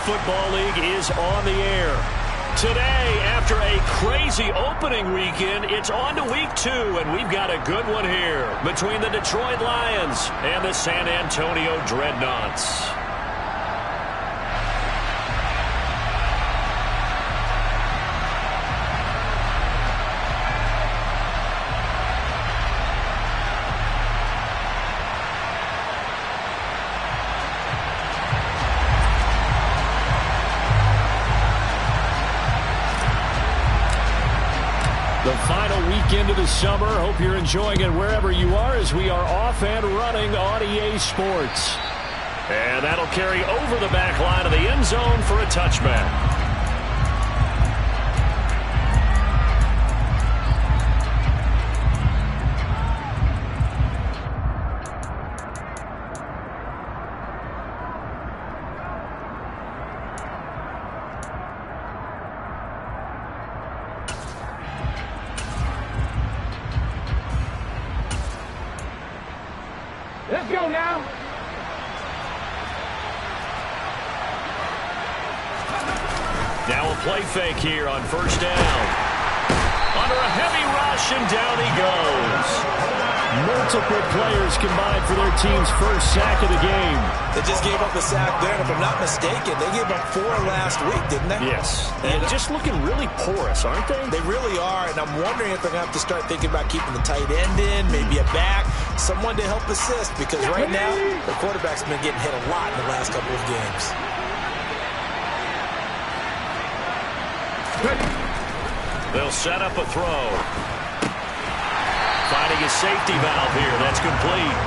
Football League is on the air. Today, after a crazy opening weekend, it's on to week 2, and we've got a good one here between the Detroit Lions and the San Antonio Dreadnoughts. The final weekend of the summer. Hope you're enjoying it wherever you are as we are off and running on EA Sports. And that'll carry over the back line of the end zone for a touchback. Let's go now. Now a play fake here on first down. Under a heavy rush, and down he goes. Multiple players combined for their team's first sack of the game. They just gave up a sack there, and if I'm not mistaken, they gave up 4 last week, didn't they? Yes. And just looking really porous, aren't they? They really are, and I'm wondering if they're going to have to start thinking about keeping the tight end in, maybe a back, someone to help assist, because right now, the quarterback's been getting hit a lot in the last couple of games. They'll set up a throw. Finding a safety valve here. That's complete.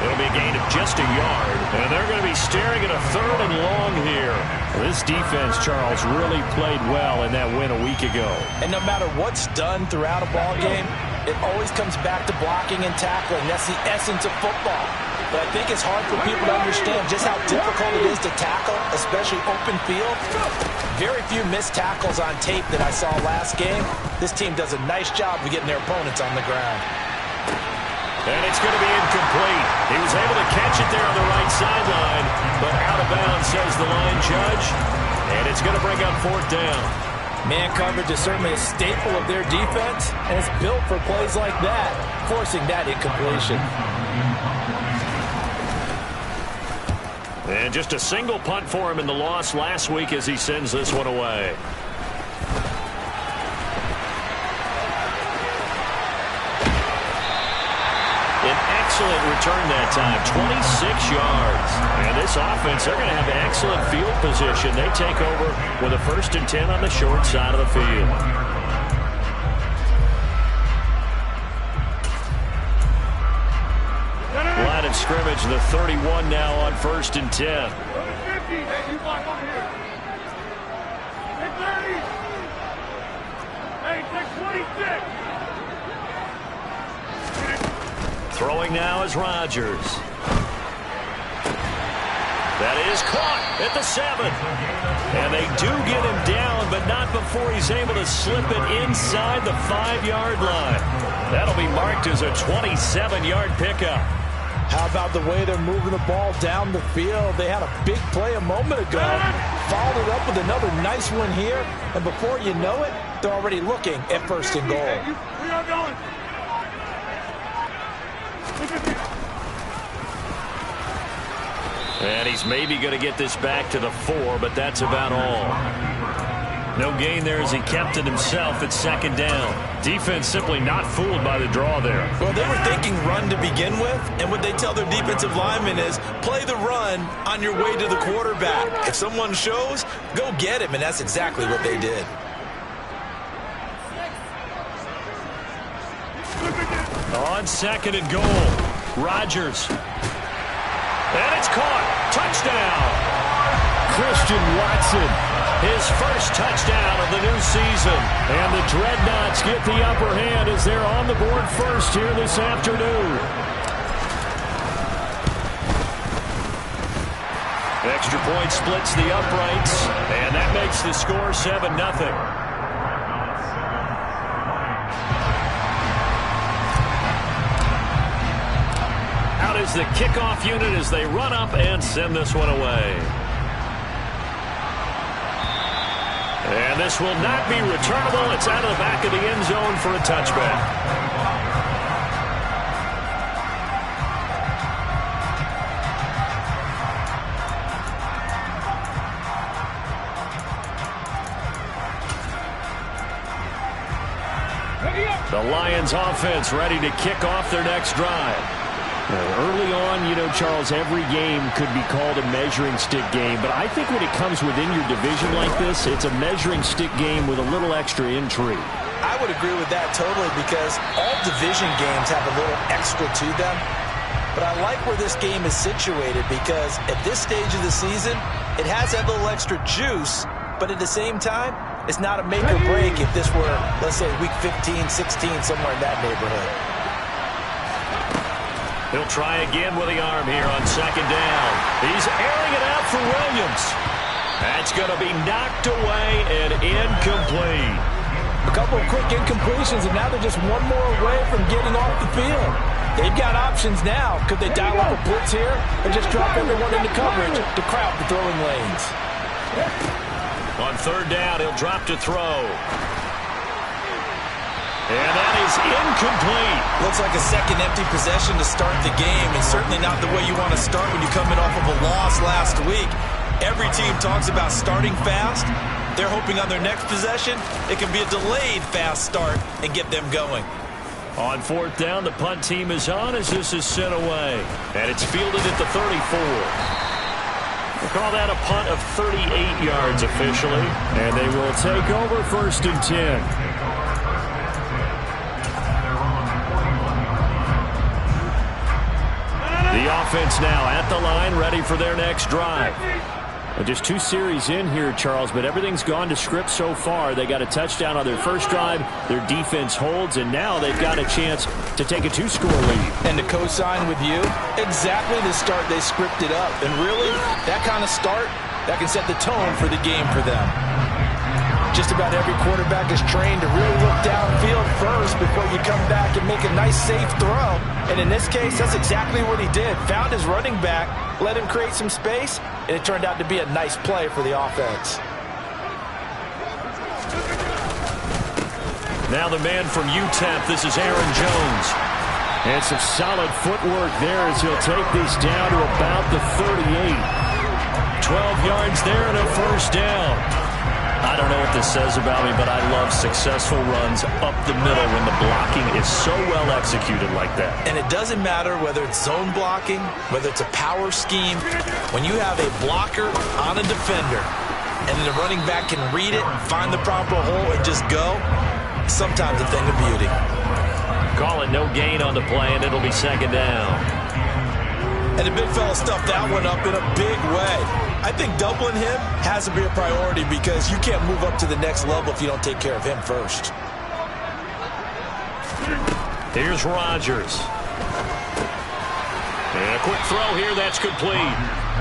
It'll be a gain of just a yard. And they're going to be staring at a 3rd and long here. This defense, Charles, really played well in that win a week ago. And no matter what's done throughout a ball game, it always comes back to blocking and tackling. That's the essence of football. But I think it's hard for people to understand just how difficult it is to tackle, especially open field. Very few missed tackles on tape that I saw last game. This team does a nice job of getting their opponents on the ground. And it's going to be incomplete. He was able to catch it there on the right sideline, but out of bounds, says the line judge. And it's going to bring up 4th down. Man coverage is certainly a staple of their defense, and it's built for plays like that, forcing that incompletion. And just a single punt for him in the loss last week as he sends this one away. An excellent return that time, 26 yards. And this offense, they're going to have excellent field position. They take over with a 1st and 10 on the short side of the field. Line of scrimmage, the 31 now on 1st and 10. Throwing now is Rodgers. That is caught at the 7. And they do get him down, but not before he's able to slip it inside the 5-yard line. That'll be marked as a 27-yard pickup. How about the way they're moving the ball down the field? They had a big play a moment ago, followed it up with another nice one here, and before you know it, they're already looking at 1st and goal. And he's maybe going to get this back to the 4, but that's about all. No gain there as he kept it himself at 2nd down. Defense simply not fooled by the draw there. Well, they were thinking run to begin with, and what they tell their defensive linemen is play the run on your way to the quarterback. If someone shows, go get him, and that's exactly what they did. On 2nd and goal, Rodgers. And it's caught. Touchdown. Christian Watson, his first touchdown of the new season. And the Dreadnoughts get the upper hand as they're on the board first here this afternoon. Extra point splits the uprights, and that makes the score 7-0. Out is the kickoff unit as they run up and send this one away. And this will not be returnable. It's out of the back of the end zone for a touchback. The Lions offense ready to kick off their next drive. Early on, you know, Charles, every game could be called a measuring stick game. But I think when it comes within your division like this, it's a measuring stick game with a little extra intrigue. I would agree with that totally because all division games have a little extra to them. But I like where this game is situated because at this stage of the season, it has that little extra juice. But at the same time, it's not a make or break if this were, let's say, week 15, 16, somewhere in that neighborhood. He'll try again with the arm here on second down. He's airing it out for Williams. That's going to be knocked away and incomplete. A couple of quick incompletions, and now they're just one more away from getting off the field. They've got options now. Could they dial up a blitz here or just drop everyone into coverage to crowd the throwing lanes? On third down, he'll drop to throw. And that is incomplete. Looks like a second empty possession to start the game, and certainly not the way you want to start when you're coming off of a loss last week. Every team talks about starting fast. They're hoping on their next possession, it can be a delayed fast start and get them going. On fourth down, the punt team is on as this is sent away. And it's fielded at the 34. We'll call that a punt of 38 yards officially. And they will take over first and 10. The offense now at the line, ready for their next drive. Just 2 series in here, Charles, but everything's gone to script so far. They got a touchdown on their first drive. Their defense holds, and now they've got a chance to take a 2-score lead. And to co-sign with you, exactly the start they scripted up. And really, that kind of start, that can set the tone for the game for them. Just about every quarterback is trained to really look downfield first before you come back and make a nice, safe throw. And in this case, that's exactly what he did. Found his running back, let him create some space, and it turned out to be a nice play for the offense. Now the man from UTEP, this is Aaron Jones. And some solid footwork there as he'll take this down to about the 38. 12 yards there and a first down. I don't know what this says about me, but I love successful runs up the middle when the blocking is so well executed like that. And it doesn't matter whether it's zone blocking, whether it's a power scheme. When you have a blocker on a defender and the running back can read it, find the proper hole, and just go, sometimes a thing of beauty. Call it no gain on the play, and it'll be second down. And the big fella stuffed that one up in a big way. I think doubling him has to be a priority because you can't move up to the next level if you don't take care of him first. Here's Rodgers. And a quick throw here, that's complete.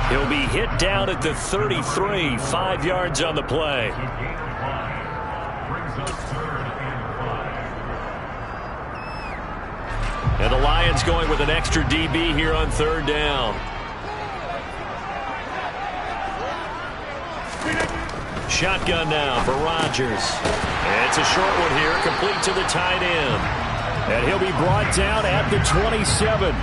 He'll be hit down at the 33, 5 yards on the play. And the Lions going with an extra DB here on third down. Shotgun now for Rodgers. It's a short one here, complete to the tight end. And he'll be brought down at the 27.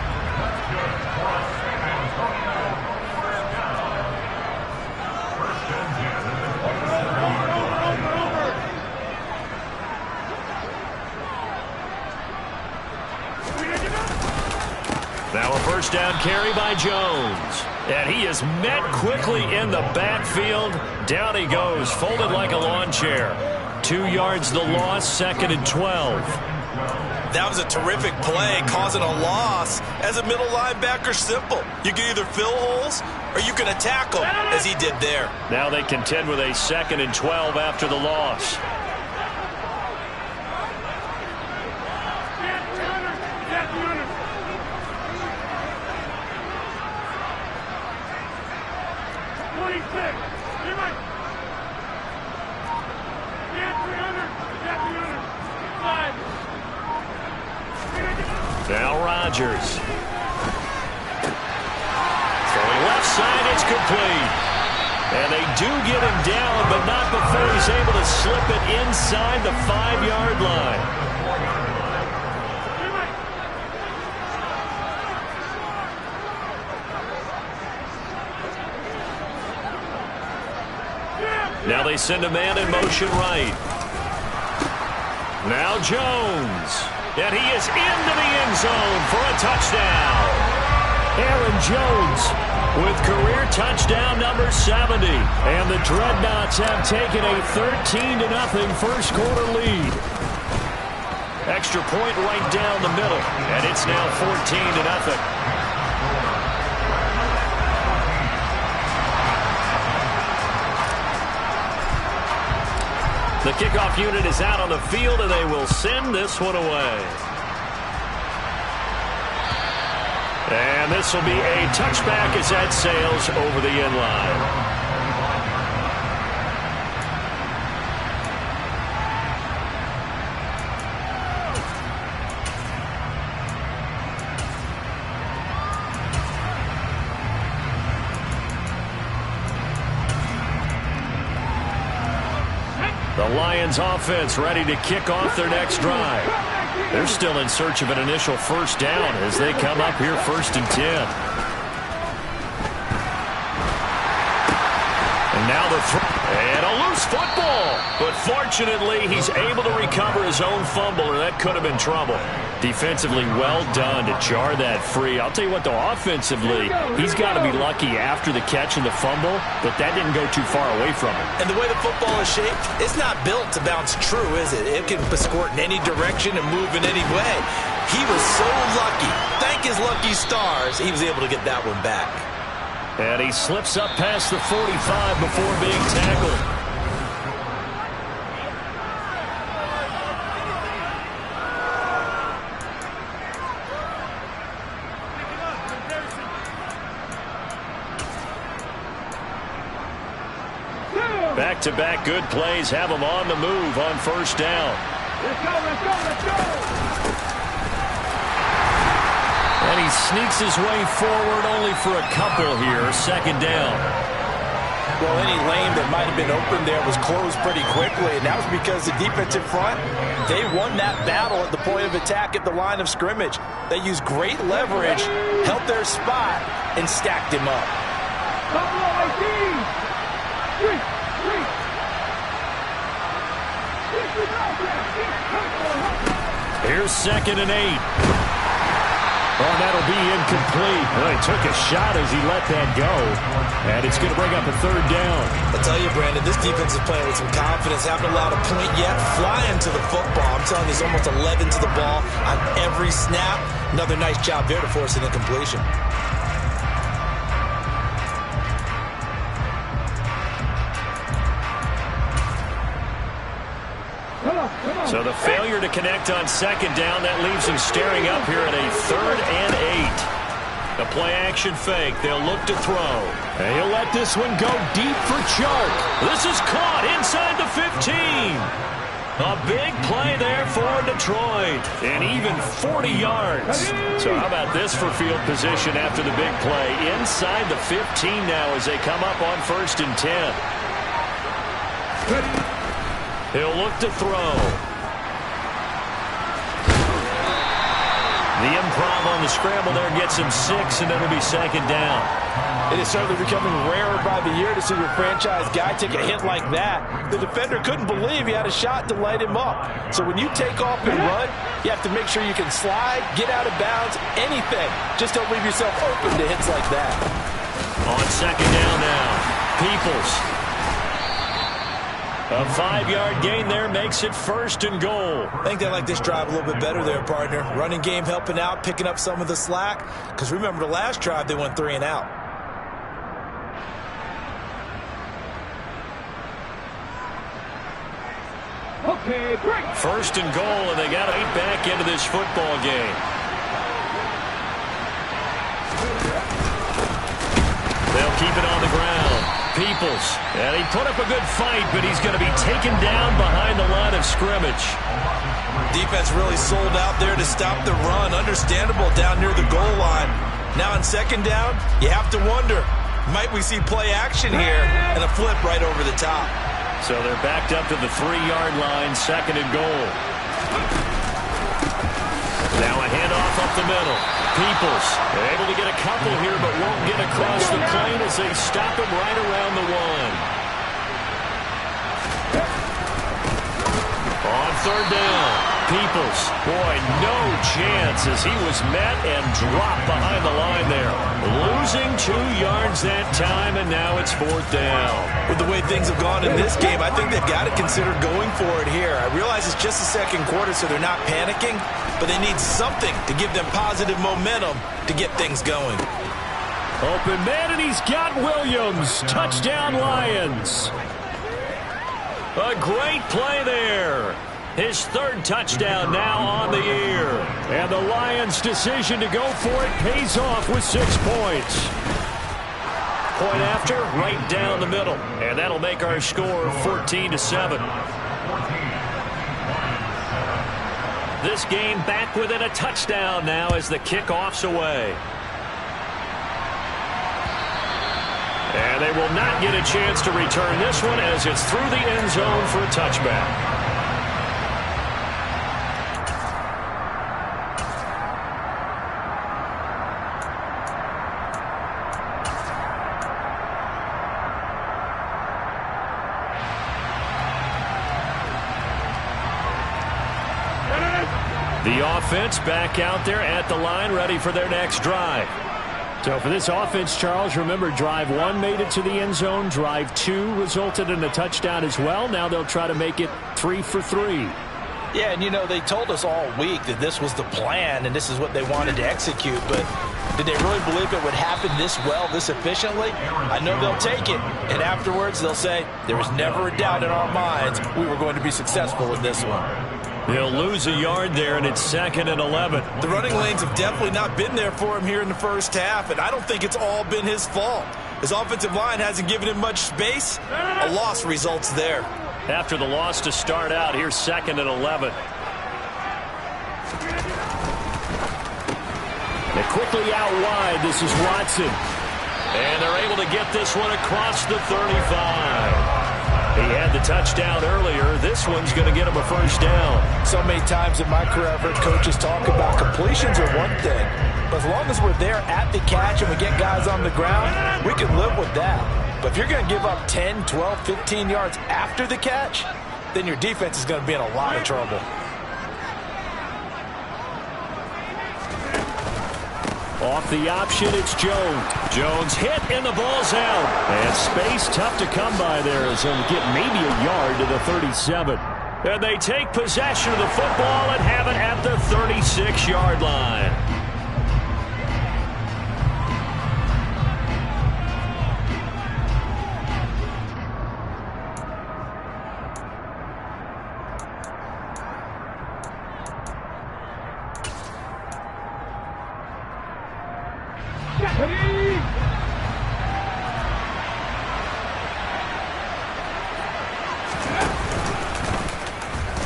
Now a first down carry by Jones. And he is met quickly in the backfield. Down he goes, folded like a lawn chair. 2 yards the loss, second and 12. That was a terrific play, causing a loss. As a middle linebacker, simple. You can either fill holes or you can attack them, as he did there. Now they contend with a second and 12 after the loss. Now Rodgers. Throwing left side, it's complete. And they do get him down, but not before he's able to slip it inside the 5-yard line. Now they send a man in motion right. Now Jones. And he is into the end zone for a touchdown. Aaron Jones with career touchdown number 70. And the Dreadnoughts have taken a 13-0 first quarter lead. Extra point right down the middle. And it's now 14-0. The kickoff unit is out on the field, and they will send this one away. And this will be a touchback as that sails over the end line. The Lions offense ready to kick off their next drive. They're still in search of an initial first down as they come up here 1st and 10. And now the throw. And a loose football. But fortunately, he's able to recover his own fumble, or that could have been trouble. Defensively, well done to jar that free. I'll tell you what, though, offensively, he's got to be lucky after the catch and the fumble that didn't go too far away from him. And the way the football is shaped, it's not built to bounce true, is it? It can squirt in any direction and move in any way. He was so lucky. Thank his lucky stars, he was able to get that one back. And he slips up past the 45 before being tackled. Back-to-back good plays have him on the move on first down. Let's go, let's go, let's go! And he sneaks his way forward only for a couple here, 2nd down. Well, any lane that might have been open there was closed pretty quickly, and that was because the defensive front, they won that battle at the point of attack at the line of scrimmage. They used great leverage, held their spot, and stacked him up. Here's 2nd and 8. Oh, that'll be incomplete. Well, he took a shot as he let that go. And it's going to bring up a 3rd down. I'll tell you, Brandon, this defense is playing with some confidence. Haven't allowed a point yet. Flying to the football. I'm telling you, he's almost 11 to the ball on every snap. Another nice job there to force an incompletion. So the failure to connect on 2nd down, that leaves him staring up here at a 3rd and 8. The play action fake. They'll look to throw. And he'll let this one go deep for Chark. This is caught inside the 15. A big play there for Detroit. And even 40 yards. So how about this for field position after the big play? Inside the 15 now as they come up on 1st and 10. He'll look to throw. The improv on the scramble there gets him 6, and it'll be 2nd down. It is certainly becoming rarer by the year to see your franchise guy take a hit like that. The defender couldn't believe he had a shot to light him up. So when you take off and run, you have to make sure you can slide, get out of bounds, anything. Just don't leave yourself open to hits like that. On 2nd down now, Peoples. A 5-yard gain there makes it 1st and goal. I think they like this drive a little bit better there, partner. Running game helping out, picking up some of the slack. Because remember, the last drive, they went 3 and out. Okay, great. 1st and goal, and they got to get back into this football game. They'll keep it on the ground. Peoples, and he put up a good fight, but he's going to be taken down behind the line of scrimmage. Defense really sold out there to stop the run. Understandable down near the goal line. Now on 2nd down, you have to wonder, Might we see play action here and a flip right over the top. So they're backed up to the 3-yard line, 2nd and goal. Now a handoff up the middle. Peoples able to get a couple here, but won't get across the plane as they stop him right around the 1. On 3rd down. Peoples, boy, no chance as he was met and dropped behind the line there. Losing 2 yards that time, and now it's 4th down. With the way things have gone in this game, I think they've got to consider going for it here. I realize it's just the 2nd quarter, so they're not panicking, but they need something to give them positive momentum to get things going. Open man, and he's got Williams. Touchdown, Lions. A great play there. His 3rd touchdown now on the year. And the Lions' decision to go for it pays off with 6 points. Point after, right down the middle. And that'll make our score 14-7. This game back within a touchdown now as the kickoff's away. And they will not get a chance to return this one as it's through the end zone for a touchback. The offense back out there at the line, ready for their next drive. So for this offense, Charles, remember, drive 1 made it to the end zone. Drive 2 resulted in a touchdown as well. Now they'll try to make it 3 for 3. Yeah, and, you know, they told us all week that this was the plan and this is what they wanted to execute. But did they really believe it would happen this well, this efficiently? I know they'll take it. And afterwards, they'll say, there was never a doubt in our minds we were going to be successful in this one. He'll lose a yard there, and it's 2nd and 11. The running lanes have definitely not been there for him here in the first half, and I don't think it's all been his fault. His offensive line hasn't given him much space. A loss results there. After the loss to start out, here's 2nd and 11. They quickly out wide. This is Watson. And they're able to get this one across the 35. He had the touchdown earlier. This one's going to get him a first down. So many times in my career, I've heard coaches talk about completions are one thing. But as long as we're there at the catch and we get guys on the ground, we can live with that. But if you're going to give up 10, 12, 15 yards after the catch, then your defense is going to be in a lot of trouble. Off the option, it's Jones. Jones hit, and the ball's out. And space tough to come by there as he'll get maybe a yard to the 37. And they take possession of the football and have it at the 36-yard line.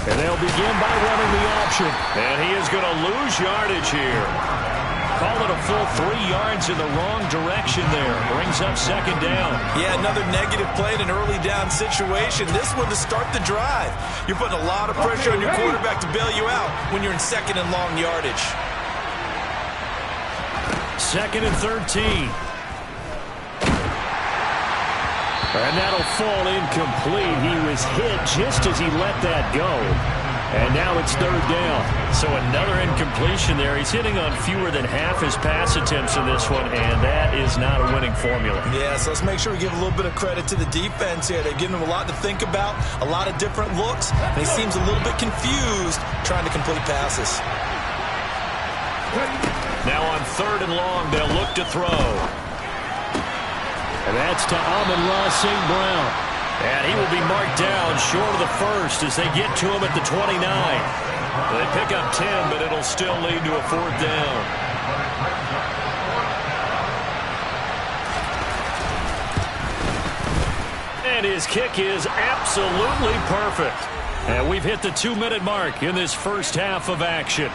And they'll begin by running the option. And he is going to lose yardage here. Call it a full 3 yards in the wrong direction there. Brings up 2nd down. Yeah, another negative play in an early down situation. This one to start the drive. You're putting a lot of pressure on your quarterback to bail you out when you're in 2nd and long yardage. 2nd and 13. And that'll fall incomplete. He was hit just as he let that go. And now it's 3rd down. So another incompletion there. He's hitting on fewer than half his pass attempts in this one, and that is not a winning formula. Yeah, so let's make sure we give a little bit of credit to the defense here. They've given him a lot to think about, a lot of different looks, and he seems a little bit confused trying to complete passes. Now on 3rd and long, they'll look to throw. And that's to Amon-Ra St. Brown. And he will be marked down short of the first as they get to him at the 29. They pick up 10, but it'll still lead to a 4th down. And his kick is absolutely perfect. And we've hit the 2-minute mark in this first half of action.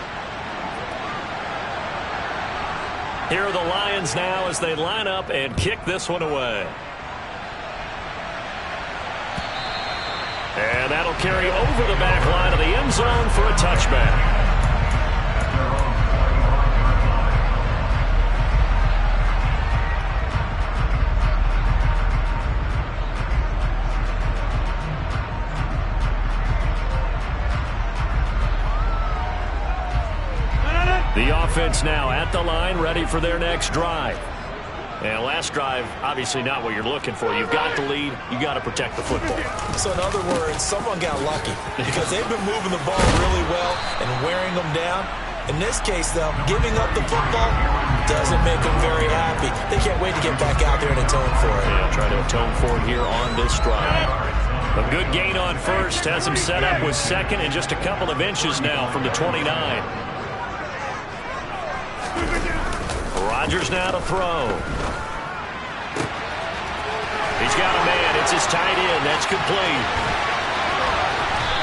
Here are the Lions now as they line up and kick this one away. And that'll carry over the back line of the end zone for a touchback. The offense now at the line, ready for their next drive. And last drive, obviously not what you're looking for. You've got the lead. You got to protect the football. So in other words, someone got lucky because they've been moving the ball really well and wearing them down. In this case, though, giving up the football doesn't make them very happy. They can't wait to get back out there and atone for it. Yeah, try to atone for it here on this drive. A good gain on first has him set up with second and just a couple of inches now from the 29. Rodgers now to throw. He's got a man. It's his tight end. That's complete.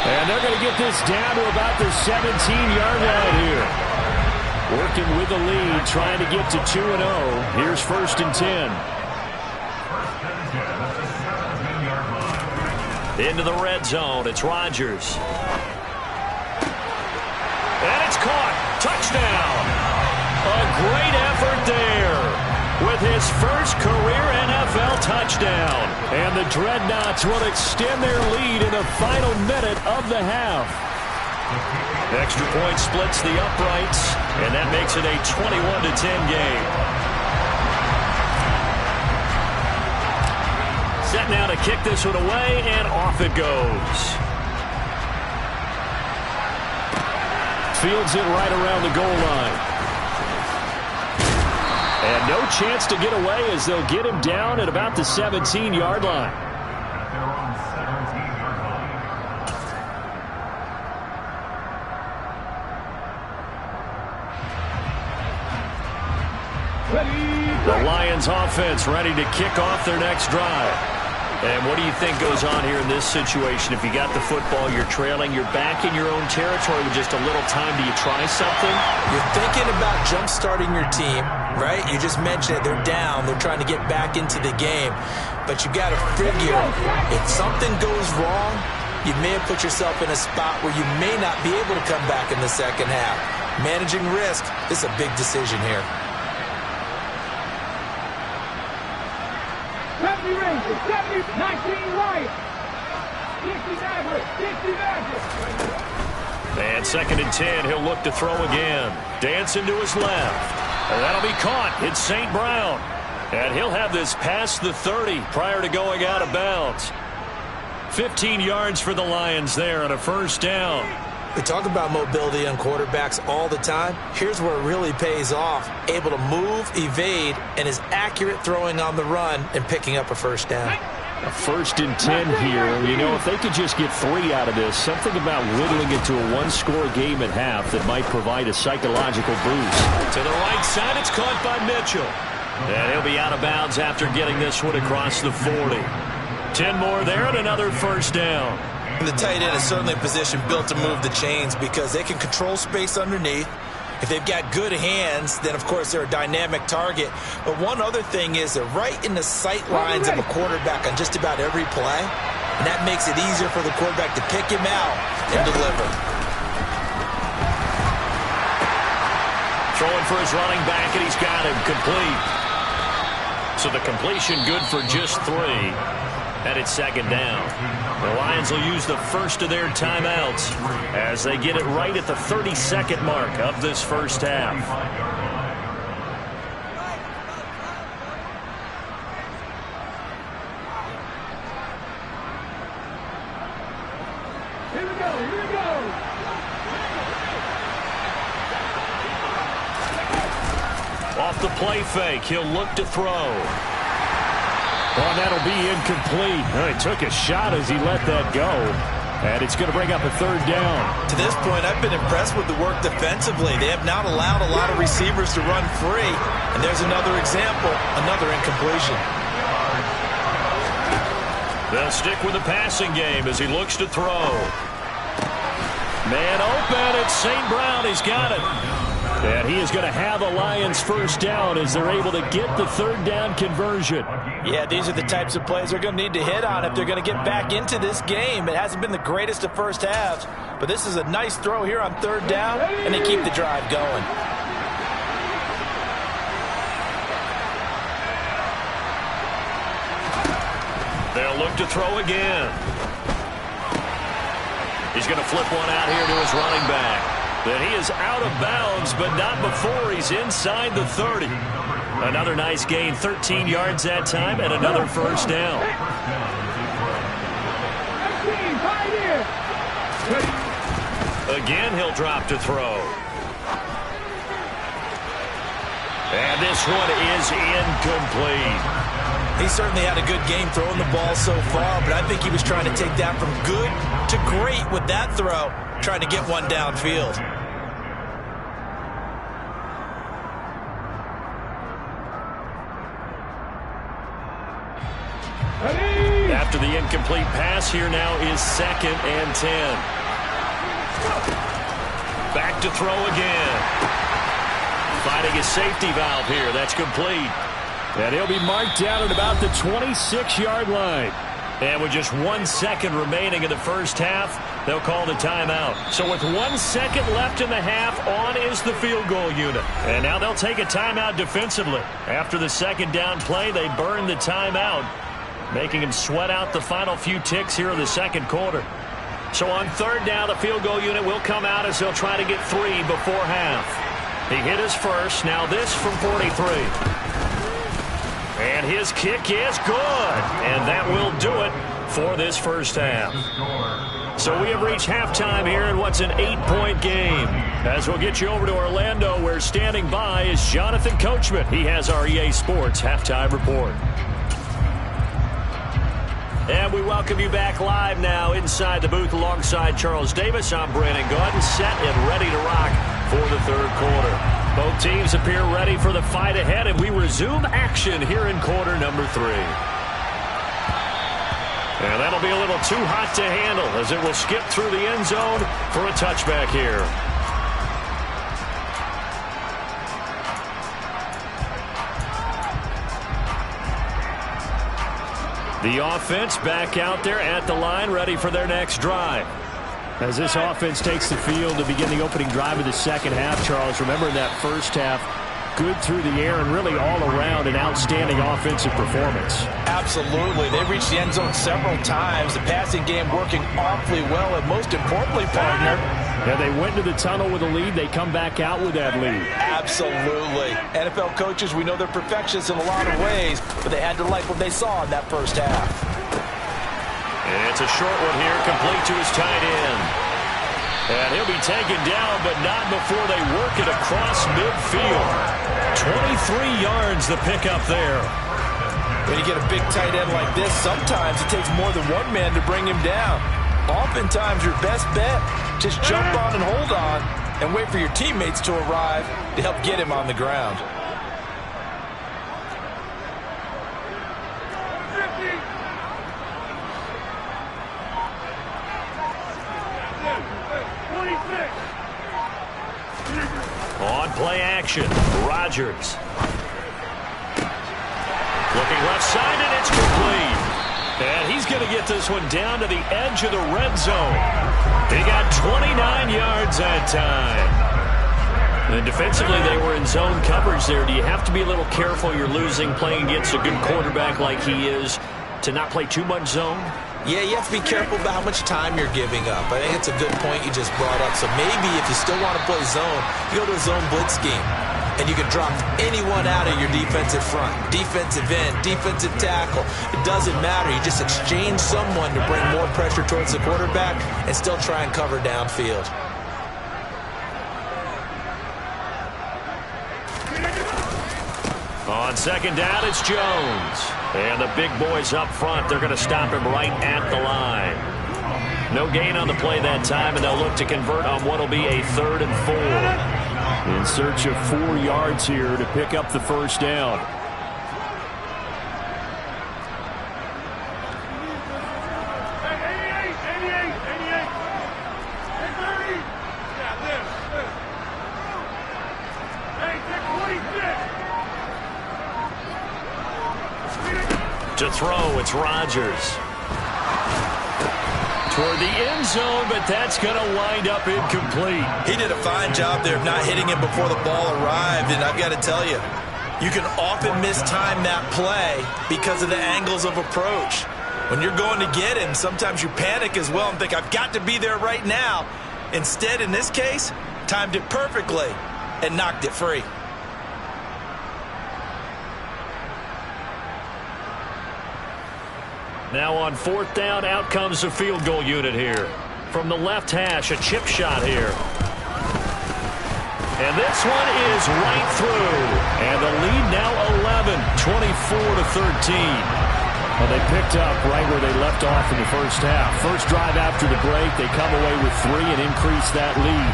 And they're going to get this down to about the 17-yard line here. Working with the lead, trying to get to 2-0. Here's 1st and 10. Into the red zone. It's Rodgers. And it's caught. Touchdown. A great effort there with his first career NFL touchdown. And the Dreadnoughts will extend their lead in the final minute of the half. Extra point splits the uprights, and that makes it a 21-10 game. Set now to kick this one away, and off it goes. Fields it right around the goal line. And no chance to get away as they'll get him down at about the 17-yard line. The Lions offense ready to kick off their next drive. And what do you think goes on here in this situation? If you got the football, you're trailing, you're back in your own territory with just a little time. Do you try something? You're thinking about jump-starting your team, right? You just mentioned it. They're down. They're trying to get back into the game. But you got to figure if something goes wrong, you may have put yourself in a spot where you may not be able to come back in the second half. Managing risk is a big decision here. And 2nd and 10, he'll look to throw again. Dancing to his left. And that'll be caught. It's St. Brown. And he'll have this past the 30 prior to going out of bounds. 15 yards for the Lions there on a 1st down. We talk about mobility on quarterbacks all the time. Here's where it really pays off. Able to move, evade, and is accurate throwing on the run and picking up a 1st down. A 1st and 10 here. You know, if they could just get 3 out of this, something about whittling it to a one-score game at half that might provide a psychological boost. To the right side, it's caught by Mitchell. And he'll be out of bounds after getting this one across the 40. 10 more there and another 1st down. And the tight end is certainly a position built to move the chains because they can control space underneath. If they've got good hands, then, of course, they're a dynamic target. But one other thing is they're right in the sight lines of a quarterback on just about every play. And that makes it easier for the quarterback to pick him out and deliver. Throwing for his running back, and he's got him complete. So the completion good for just 3. And it's 2nd down. The Lions will use the first of their timeouts as they get it right at the 32nd mark of this 1st half. Here we go, here we go. Off the play fake, he'll look to throw. Oh, that'll be incomplete. He took a shot as he let that go. And it's going to bring up a 3rd down. To this point, I've been impressed with the work defensively. They have not allowed a lot of receivers to run free. And there's another example, another incompletion. They'll stick with the passing game as he looks to throw. Man open, it's St. Brown. He's got it. And he is going to have a Lions first down as they're able to get the third down conversion. Yeah, these are the types of plays they're going to need to hit on if they're going to get back into this game. It hasn't been the greatest of first halves, but this is a nice throw here on third down, and they keep the drive going. They'll look to throw again. He's going to flip one out here to his running back. Then he is out of bounds, but not before he's inside the 30. Another nice gain, 13 yards that time, and another first down. Again, he'll drop to throw. And this one is incomplete. He certainly had a good game throwing the ball so far, but I think he was trying to take that from good to great with that throw, trying to get one downfield. After the incomplete pass, here now is 2nd and 10. Back to throw again. Finding his safety valve here. That's complete. And he'll be marked down at about the 26-yard line. And with just 1 second remaining in the first half, they'll call the timeout. So with 1 second left in the half, on is the field goal unit. And now they'll take a timeout defensively. After the second down play, they burn the timeout, making him sweat out the final few ticks here in the second quarter. So on third down, the field goal unit will come out as they'll try to get 3 before half. He hit his first. Now this from 43. And his kick is good. And that will do it for this first half. So we have reached halftime here in what's an 8-point game. As we'll get you over to Orlando, where standing by is Jonathan Coachman. He has our EA Sports halftime report. And we welcome you back live now inside the booth alongside Charles Davis. I'm Brandon Gaudin, set and ready to rock for the third quarter. Both teams appear ready for the fight ahead, and we resume action here in quarter number 3. And that'll be a little too hot to handle as it will skip through the end zone for a touchback here. The offense back out there at the line, ready for their next drive. As this offense takes the field to begin the opening drive of the second half, Charles, remember that first half, good through the air and really all around an outstanding offensive performance. Absolutely. They reached the end zone several times. The passing game working awfully well, and most importantly, partner, yeah, they went into the tunnel with a lead. They come back out with that lead. Absolutely. NFL coaches, we know they're perfectionists in a lot of ways, but they had to like what they saw in that first half. And it's a short one here, complete to his tight end. And he'll be taken down, but not before they work it across midfield. 23 yards the pickup there. When you get a big tight end like this, sometimes it takes more than one man to bring him down. Oftentimes, your best bet, just jump on and hold on and wait for your teammates to arrive to help get him on the ground. On play action, Rodgers. Looking left side, and it's complete. And he's going to get this one down to the edge of the red zone. He got 29 yards that time. And defensively, they were in zone coverage there. Do you have to be a little careful? You're losing, playing against a good quarterback like he is, to not play too much zone? Yeah, you have to be careful about how much time you're giving up. I think it's a good point you just brought up. So maybe if you still want to play zone, you go to a zone blitz scheme. And you can drop anyone out of your defensive front. Defensive end, defensive tackle. It doesn't matter. You just exchange someone to bring more pressure towards the quarterback and still try and cover downfield. On second down, it's Jones. And the big boys up front, they're going to stop him right at the line. No gain on the play that time, and they'll look to convert on what will be a 3rd and 4. In search of 4 yards here to pick up the first down. It's Rodgers. Toward the end zone, but that's going to wind up incomplete. He did a fine job there of not hitting him before the ball arrived, and I've got to tell you, you can often mistime that play because of the angles of approach. When you're going to get him, sometimes you panic as well and think, I've got to be there right now. Instead, in this case, timed it perfectly and knocked it free. Now on 4th down, out comes the field goal unit here. From the left hash, a chip shot here. And this one is right through. And the lead now 11, 24-13. Well, they picked up right where they left off in the first half. First drive after the break, they come away with 3 and increase that lead.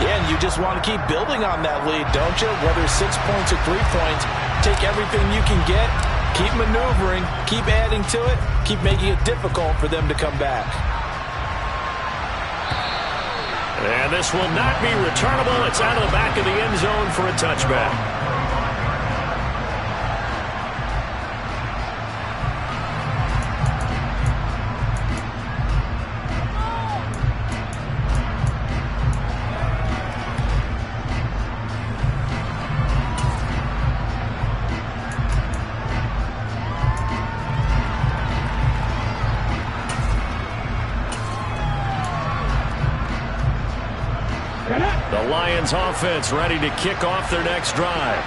Yeah, and you just want to keep building on that lead, don't you? Whether it's 6 points or 3 points, take everything you can get, keep maneuvering, keep adding to it, keep making it difficult for them to come back. And this will not be returnable. It's out of the back of the end zone for a touchback. The Lions offense ready to kick off their next drive.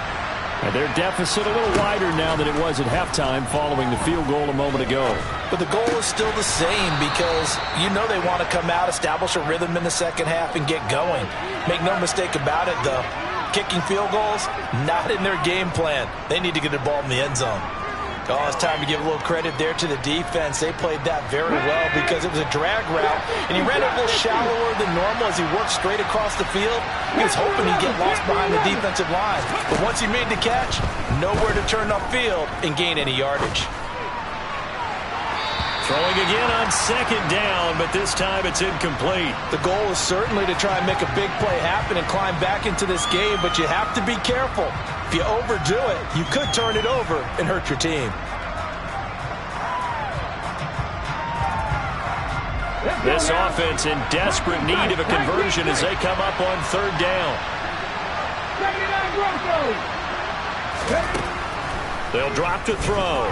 And their deficit a little wider now than it was at halftime following the field goal a moment ago. But the goal is still the same because you know they want to come out, establish a rhythm in the second half, and get going. Make no mistake about it, though. Kicking field goals, not in their game plan. They need to get the ball in the end zone. Oh, it's time to give a little credit there to the defense. They played that very well because it was a drag route, and he ran a little shallower than normal as he worked straight across the field. He was hoping he'd get lost behind the defensive line. But once he made the catch, nowhere to turn upfield and gain any yardage. Throwing again on 2nd down, but this time it's incomplete. The goal is certainly to try and make a big play happen and climb back into this game, but you have to be careful. If you overdo it, you could turn it over and hurt your team. This offense in desperate need of a conversion as they come up on 3rd down. They'll drop to throw.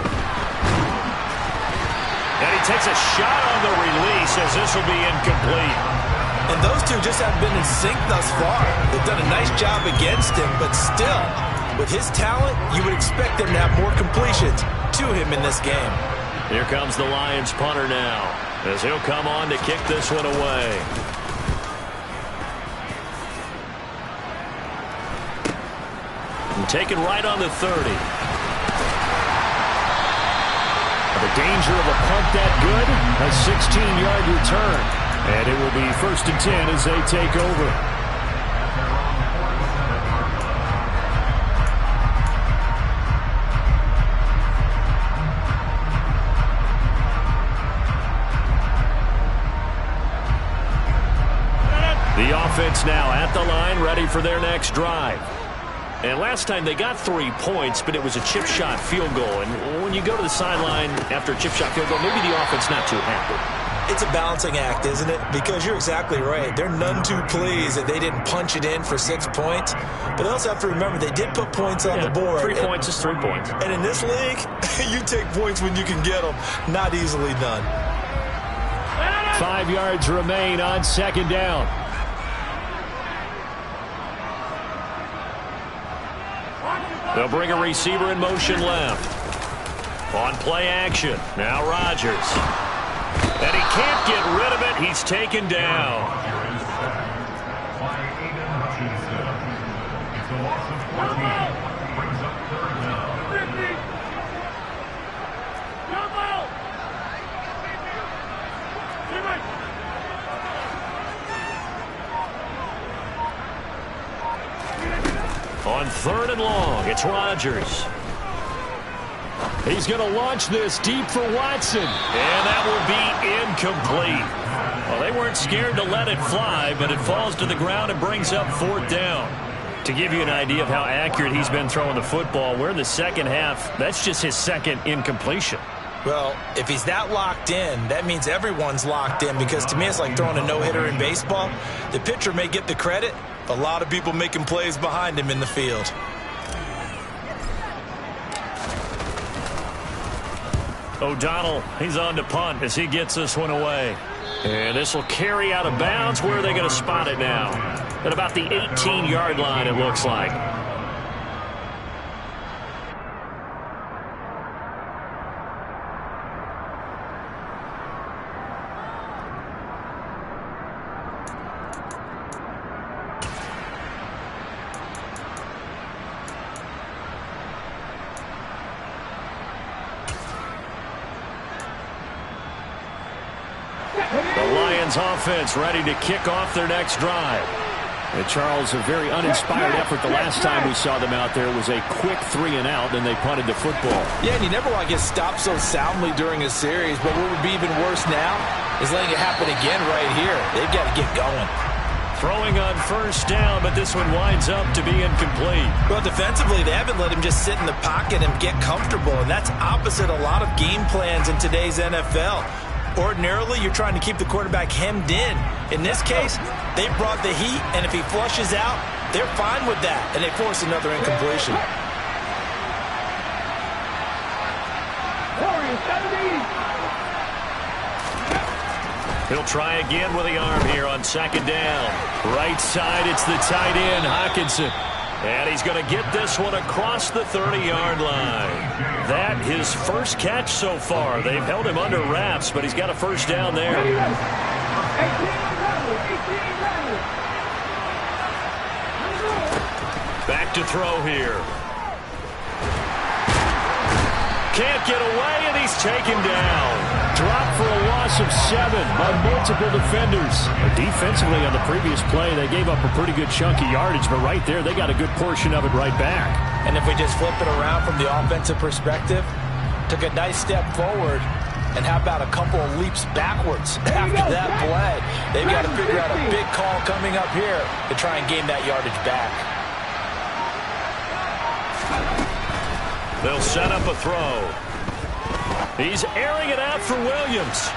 And he takes a shot on the release as this will be incomplete. And those two just haven't been in sync thus far. They've done a nice job against him, but still, with his talent, you would expect them to have more completions to him in this game. Here comes the Lions punter now, as he'll come on to kick this one away. And taken right on the 30. The danger of a punt that good, a 16-yard return. And it will be 1st and 10 as they take over. The offense now at the line, ready for their next drive. And last time they got 3 points, but it was a chip shot field goal. And when you go to the sideline after a chip shot field goal, maybe the offense not too happy. It's a balancing act, isn't it? Because you're exactly right. They're none too pleased that they didn't punch it in for 6 points. But they also have to remember they did put points on the board. 3 points is 3 points. And in this league, you take points when you can get them. Not easily done. 5 yards remain on 2nd down. They'll bring a receiver in motion left. On play action. Now Rodgers. And he can't get rid of it. He's taken down. On 3rd and long, it's Rodgers. He's going to launch this deep for Watson. And that will be incomplete. Well, they weren't scared to let it fly, but it falls to the ground and brings up 4th down. To give you an idea of how accurate he's been throwing the football, we're in the second half. That's just his 2nd incompletion. Well, if he's that locked in, that means everyone's locked in, because to me it's like throwing a no-hitter in baseball. The pitcher may get the credit, but a lot of people making plays behind him in the field. O'Donnell, he's on to punt as he gets this one away. And this will carry out of bounds. Where are they going to spot it now? At about the 18-yard line, it looks like. Offense ready to kick off their next drive. And Charles, a very uninspired effort. The last time we saw them out there was a quick 3-and-out, then they punted the football. Yeah, and you never want to get stopped so soundly during a series, but what would be even worse now is letting it happen again right here. They've got to get going. Throwing on first down, but this one winds up to be incomplete. Well, defensively, they haven't let him just sit in the pocket and get comfortable, and that's opposite a lot of game plans in today's NFL. Ordinarily, you're trying to keep the quarterback hemmed in. In this case, they brought the heat, and if he flushes out, they're fine with that, and they force another incompletion. He'll try again with the arm here on second down. Right side, it's the tight end, Hockenson. And he's going to get this one across the 30-yard line. That his first catch so far. They've held him under wraps, but he's got a first down there. Back to throw here. Can't get away, and he's taken down. Dropped for a loss of 7 by multiple defenders. Defensively on the previous play, they gave up a pretty good chunk of yardage, but right there, they got a good portion of it right back. And if we just flip it around from the offensive perspective, took a nice step forward, and how about a couple of leaps backwards after that play? They've got to figure out a big call coming up here to try and gain that yardage back. They'll set up a throw. He's airing it out for Williams.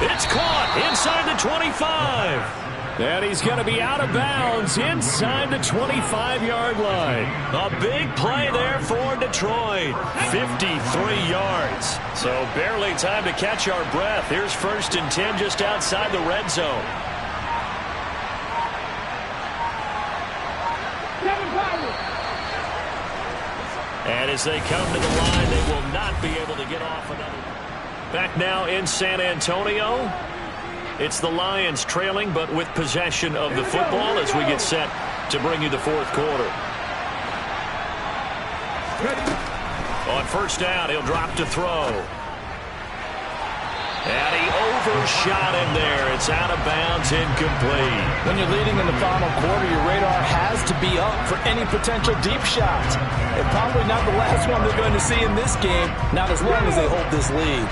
It's caught inside the 25. And he's going to be out of bounds inside the 25-yard line. A big play there for Detroit. 53 yards. So barely time to catch our breath. Here's 1st and 10 just outside the red zone. And as they come to the line, they will not be able to get off another. Back now in San Antonio. It's the Lions trailing, but with possession of the football as we get set to bring you the 4th quarter. On first down, he'll drop to throw. And he overshot him there. It's out of bounds, incomplete. When you're leading in the final quarter, your radar has to be up for any potential deep shots. And probably not the last one they're going to see in this game, not as long as they hold this lead.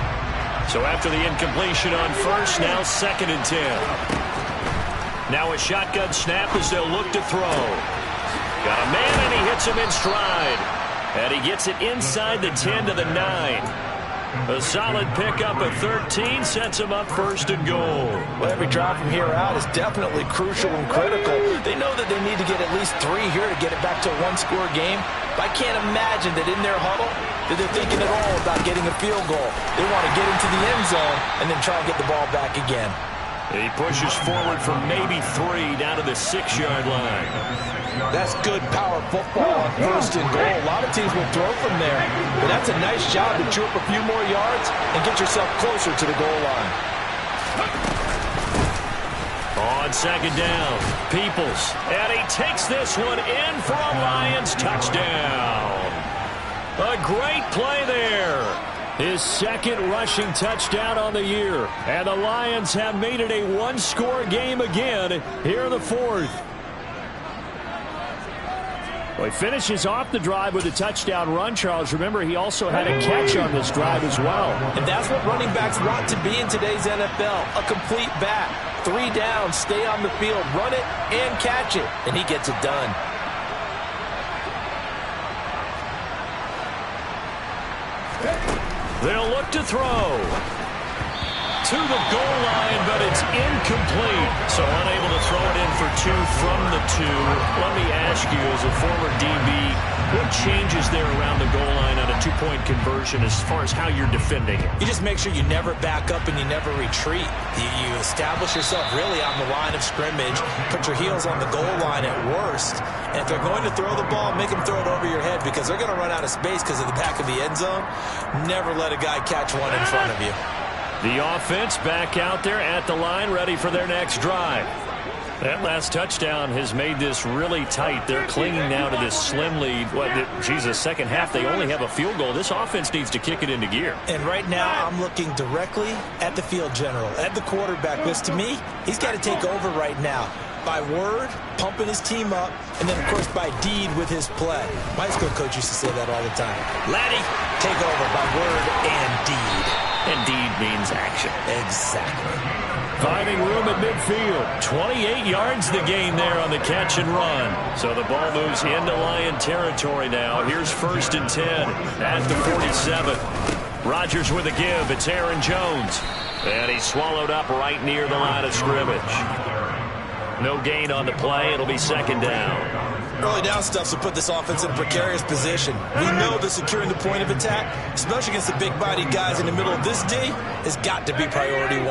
So after the incompletion on first, now 2nd and 10. Now a shotgun snap as they'll look to throw. Got a man, and he hits him in stride. And he gets it inside the 10 to the 9. A solid pickup at 13 sets him up 1st and goal. Well, every drive from here out is definitely crucial and critical. They know that they need to get at least 3 here to get it back to a 1-score game. But I can't imagine that in their huddle that they're thinking at all about getting a field goal. They want to get into the end zone and then try and get the ball back again. He pushes forward for maybe 3 down to the 6-yard line. That's good power football on 1st and goal. A lot of teams will throw from there, but that's a nice job to chew up a few more yards and get yourself closer to the goal line. On 2nd down, Peoples, and he takes this one in for a Lions touchdown. A great play there. His 2nd rushing touchdown on the year. And the Lions have made it a 1-score game again here in the 4th. Well, he finishes off the drive with a touchdown run, Charles. Remember, he also had a catch on this drive as well. And that's what running backs want to be in today's NFL, a complete back. 3 down, stay on the field, run it, and catch it. And he gets it done. They'll look to throw. To the goal line, but it's incomplete. So unable to throw it in for 2 from the 2. Let me ask you, as a former DB, what changes there around the goal line on a 2-point conversion as far as how you're defending it? You just make sure you never back up and you never retreat. You establish yourself really on the line of scrimmage, put your heels on the goal line at worst. And if they're going to throw the ball, make them throw it over your head because they're going to run out of space because of the back of the end zone. Never let a guy catch one in front of you. The offense back out there at the line, ready for their next drive. That last touchdown has made this really tight. They're clinging now to this slim lead. Jesus, second half, they only have a field goal. This offense needs to kick it into gear. And right now, I'm looking directly at the field general, at the quarterback. Because to me, he's got to take over right now. By word, pumping his team up, and then, of course, by deed with his play. My school coach used to say that all the time. Laddie, take over by word and deed. And deed means action. Exactly. Finding room at midfield. 28 yards the gain there on the catch and run. So the ball moves into Lion territory now. Here's 1st and 10 at the 47. Rodgers with a give. It's Aaron Jones. And he's swallowed up right near the line of scrimmage. No gain on the play. It'll be 2nd down. Early down stuff will put this offense in a precarious position. We know that securing the point of attack, especially against the big-bodied guys in the middle of this D, has got to be priority 1.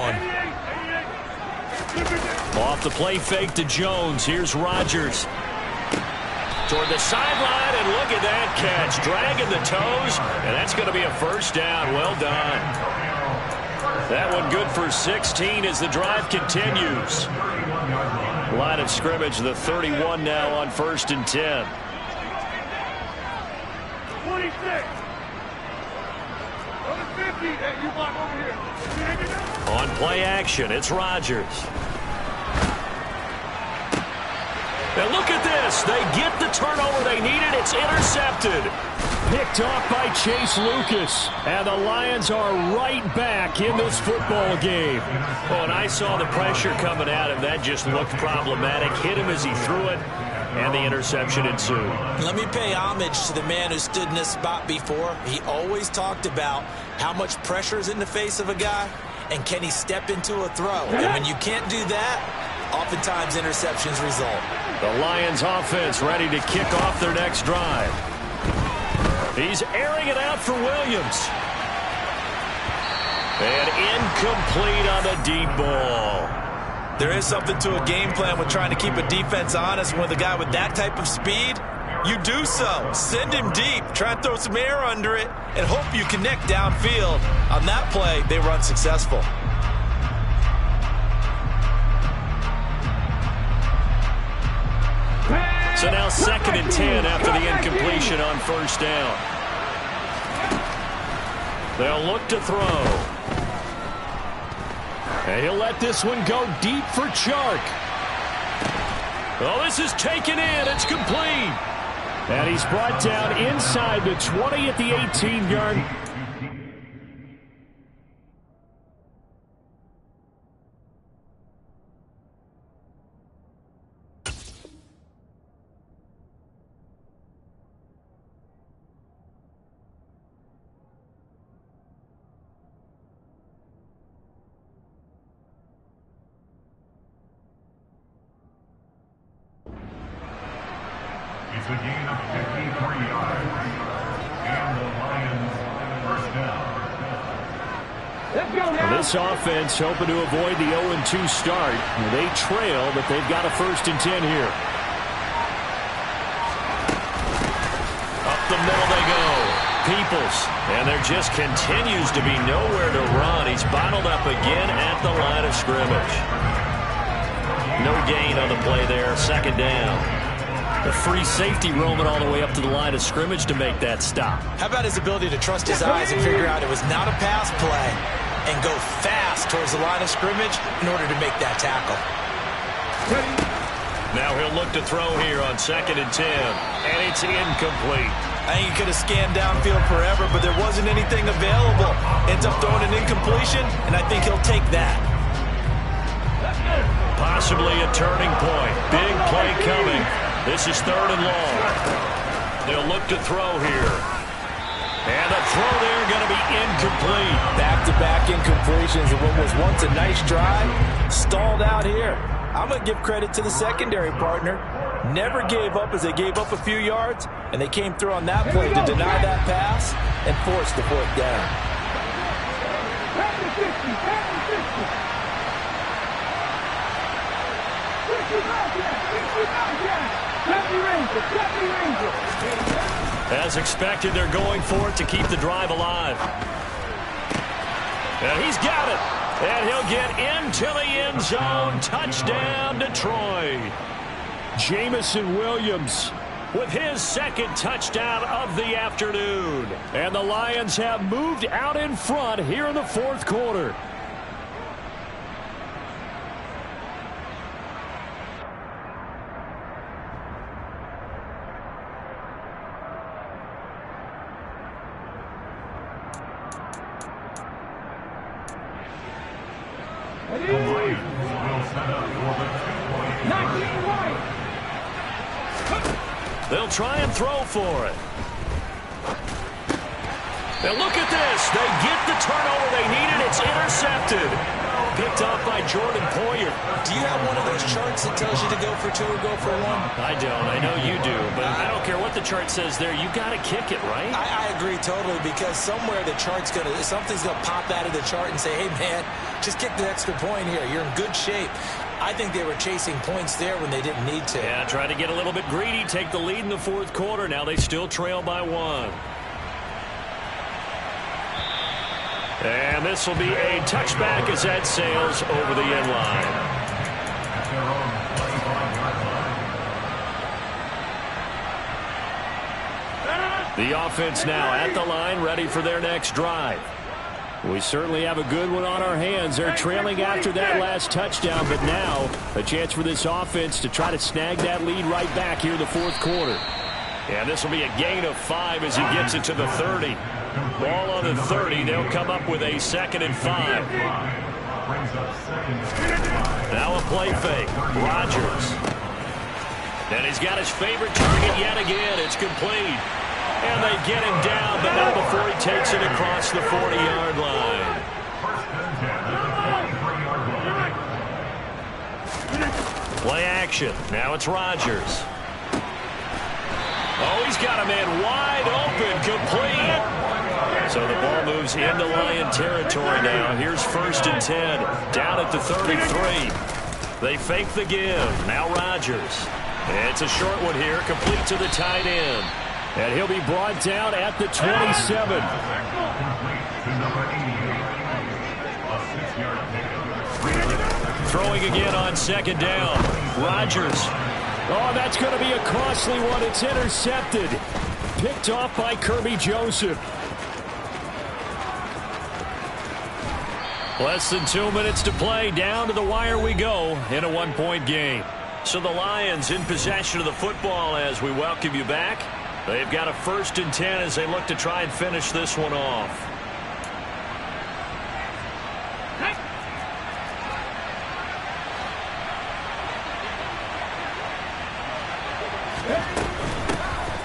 Off the play fake to Jones. Here's Rodgers. Toward the sideline, and look at that catch. Dragging the toes, and that's going to be a 1st down. Well done. That one good for 16 as the drive continues. Line of scrimmage, the 31 now on 1st and 10. 26. Number 50, you block over here. On play action, it's Rodgers. And look at this. They get the turnover they needed. It's intercepted. Picked off by Chase Lucas. And the Lions are right back in this football game. Oh, and I saw the pressure coming at him. That just looked problematic. Hit him as he threw it. And the interception ensued. Let me pay homage to the man who stood in this spot before. He always talked about how much pressure is in the face of a guy. And can he step into a throw? And when you can't do that, oftentimes interceptions result. The Lions offense ready to kick off their next drive. He's airing it out for Williams. And incomplete on the deep ball. There is something to a game plan with trying to keep a defense honest. With a guy with that type of speed, you do so. Send him deep. Try and throw some air under it and hope you connect downfield. On that play, they were unsuccessful. So now 2nd and 10 after the incompletion on 1st down. They'll look to throw. And he'll let this one go deep for Chark. Oh, this is taken in. It's complete. And he's brought down inside the 20 at the 18-yard. It's a gain of 53 yards. And the Lions 1st down. Let's go now. This offense hoping to avoid the 0-2 start. They trail, but they've got a 1st and 10 here. Up the middle they go. Peoples. And there just continues to be nowhere to run. He's bottled up again at the line of scrimmage. No gain on the play there. 2nd down. The free safety roaming all the way up to the line of scrimmage to make that stop. How about his ability to trust his eyes and figure out it was not a pass play and go fast towards the line of scrimmage in order to make that tackle. Now he'll look to throw here on 2nd and 10, and it's incomplete. I think he could have scanned downfield forever, but there wasn't anything available. Ends up throwing an incompletion, and I think he'll take that. Possibly a turning point. Big play coming. This is 3rd and long. They'll look to throw here. And the throw there going to be incomplete. Back-to-back incompletions of what was once a nice drive. Stalled out here. I'm going to give credit to the secondary partner. Never gave up as they gave up a few yards, and they came through on that play to deny that pass and force the fourth down. As expected, they're going for it to keep the drive alive. And he's got it. And he'll get into the end zone. Touchdown, Detroit. Jamison Williams With his second touchdown of the afternoon. And the Lions have moved out in front here in the fourth quarter. They'll try and throw for it. Now look at this. They get the turnover they needed. It's intercepted. Picked off by Jordan Poyer. Do you have one of those charts that tells you to go for two or go for one? I don't. I know you do. But I don't care what the chart says there. You got to kick it, right? I agree totally, because somewhere the chart's going to, something's going to pop out of the chart and say, hey, man, just kick the extra point here. You're in good shape. I think they were chasing points there when they didn't need to. Yeah, try to get a little bit greedy, take the lead in the fourth quarter. Now they still trail by one. And this will be a touchback as that sails over the end line. The offense now at the line, ready for their next drive. We certainly have a good one on our hands. They're trailing after that last touchdown, but now a chance for this offense to try to snag that lead right back here in the fourth quarter. And this will be a gain of 5 as he gets it to the 30. Ball on the 30. They'll come up with a 2nd and 5. Now a play fake. Rodgers. And he's got his favorite target yet again. It's complete. And they get him down, but not before he takes it across the 40-yard line. Play action. Now it's Rodgers. Oh, he's got a man wide open, complete. So the ball moves into Lion territory now. Here's 1st and 10, down at the 33. They fake the give. Now Rodgers. It's a short one here, complete to the tight end. And he'll be brought down at the 27. Throwing again on 2nd down. Rodgers. Oh, that's going to be a costly one. It's intercepted. Picked off by Kirby Joseph. Less than 2 minutes to play. Down to the wire we go in a 1-point game. So the Lions in possession of the football as we welcome you back. They've got a 1st and 10 as they look to try and finish this one off.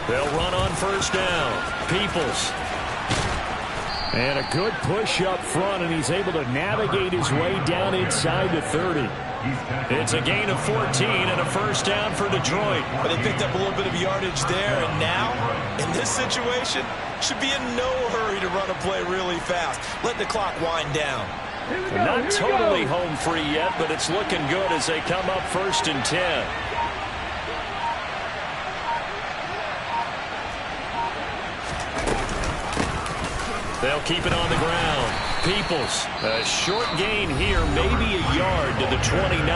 They'll run on 1st down. Peoples. And a good push up front, and he's able to navigate his way down inside the 30. It's a gain of 14 and a 1st down for Detroit. But they picked up a little bit of yardage there, and now, in this situation, should be in no hurry to run a play really fast. Let the clock wind down. They're not totally home free yet, but it's looking good as they come up 1st and 10. They'll keep it on the ground. Peoples, a short gain here, maybe a yard to the 29.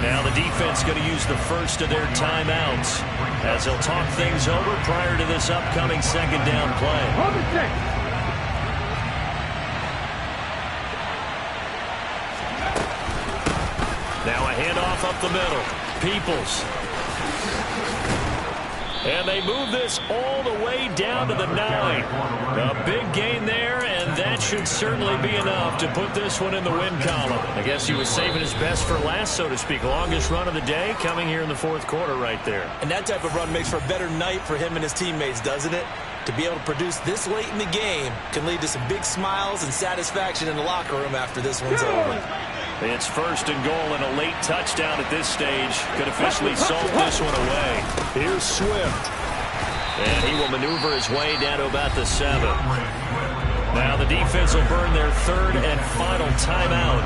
Now the defense going to use the first of their timeouts as they'll talk things over prior to this upcoming 2nd down play. Now a handoff up the middle. Peoples. And they move this all the way down to the 9. A big gain there, and that should certainly be enough to put this one in the win column. I guess he was saving his best for last, so to speak. Longest run of the day coming here in the fourth quarter right there. And that type of run makes for a better night for him and his teammates, doesn't it? to be able to produce this late in the game can lead to some big smiles and satisfaction in the locker room after this one's over. It's first and goal and a late touchdown at this stage. Could officially salt this one away. Here's Swift. And he will maneuver his way down to about the 7. Now the defense will burn their third and final timeout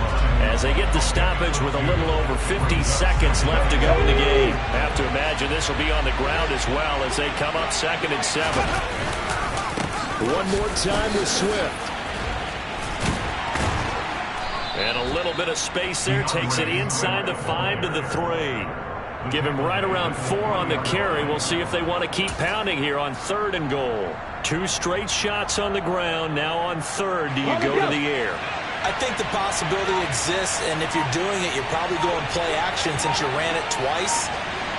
as they get the stoppage with a little over 50 seconds left to go in the game. Have to imagine this will be on the ground as well as they come up 2nd and 7. One more time with Swift. And a little bit of space there. Takes it inside the 5 to the 3. Give him right around 4 on the carry. We'll see if they want to keep pounding here on 3rd and goal. 2 straight shots on the ground. Now on 3rd, do you go to the air? I think the possibility exists, and if you're doing it, you're probably going play action since you ran it twice.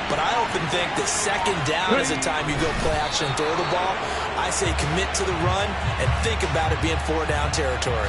But I often think that 2nd down is the time you go play action and throw the ball. I say commit to the run and think about it being 4 down territory.